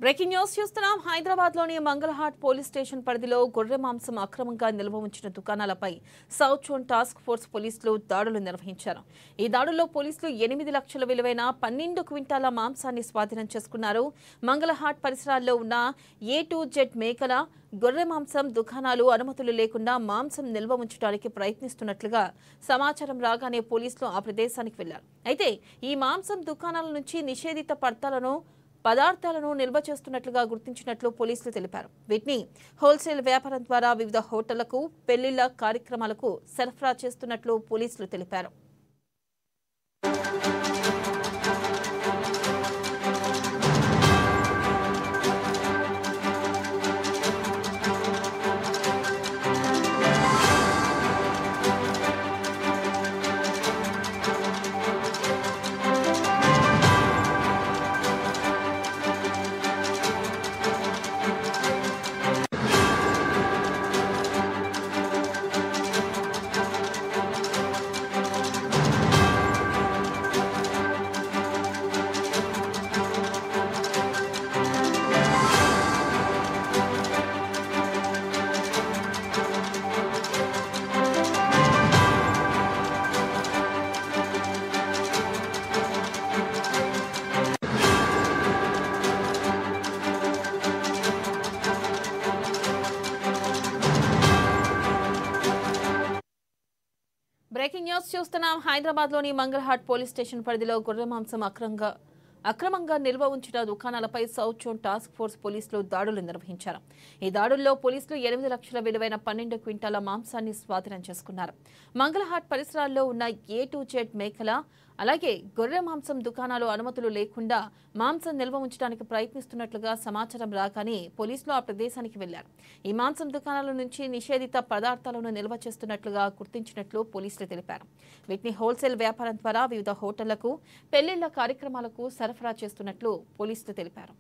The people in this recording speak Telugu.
బ్రేకింగ్ న్యూస్ చూస్తున్నాం. హైదరాబాద్లోని మంగళహాట్ పోలీస్ స్టేషన్ పరిధిలో గొర్రె మాంసం అక్రమంగా నిల్వ ఉంచిన దుకాణాలపై సౌత్ జోన్ టాస్క్ ఫోర్స్ పోలీసులు దాడులు నిర్వహించారు. ఈ దాడుల్లో పోలీసులు 8 లక్షల విలువైన 12 క్వింటాల మాంసాన్ని స్వాధీనం చేసుకున్నారు. మంగళహాట్ పరిసరాల్లో ఉన్న A2Z మేకల గొర్రె మాంసం దుకాణాలు అనుమతులు లేకుండా మాంసం నిల్వ ఉంచడానికి ప్రయత్నిస్తున్నట్లుగా సమాచారం రాగానే పోలీసులు ఆ ప్రదేశానికి వెళ్లారు. అయితే ఈ మాంసం దుకాణాల నుంచి నిషేధిత పదార్థాలను నిల్వ చేస్తున్నట్లుగా గుర్తించినట్లు పోలీసులు తెలిపారు. వీటిని హోల్సేల్ వ్యాపారం ద్వారా వివిధ హోటళ్లకు, పెళ్లిళ్ల కార్యక్రమాలకు సరఫరా చేస్తున్నట్లు పోలీసులు తెలిపారు. బ్రేకింగ్ న్యూస్ చూస్తున్నాం. హైదరాబాద్లోని మంగళహాట్ పోలీస్ స్టేషన్ పరిధిలో గొర్రె మాంసం అక్రమంగా నిల్వ ఉంచిన దుకాణాలపై సౌత్ జోన్ టాస్క్ ఫోర్స్ పోలీసులు దాడులు నిర్వహించారు. ఈ దాడుల్లో పోలీసులు 8 లక్షల విలువైన 12 క్వింటాల మాంసాన్ని స్వాధీనం చేసుకున్నారు. మంగళహాట్ పరిసరాల్లో ఉన్న A2Z మేకల అలాగే గొర్రె మాంసం దుకాణాలు అనుమతులు లేకుండా మాంసం నిల్వ ఉంచడానికి ప్రయత్నిస్తున్నట్లుగా సమాచారం రాగానే పోలీసులు ఆ ప్రదేశానికి వెళ్లారు. ఈ మాంసం దుకాణాల నుంచి నిషేధిత పదార్థాలను నిల్వ చేస్తున్నట్లుగా గుర్తించినట్లు పోలీసులు తెలిపారు. వీటిని హోల్సేల్ వ్యాపారం ద్వారా వివిధ హోటళ్లకు, పెళ్లిళ్ల కార్యక్రమాలకు సరఫరా చేస్తున్నట్లు పోలీసులు తెలిపారు.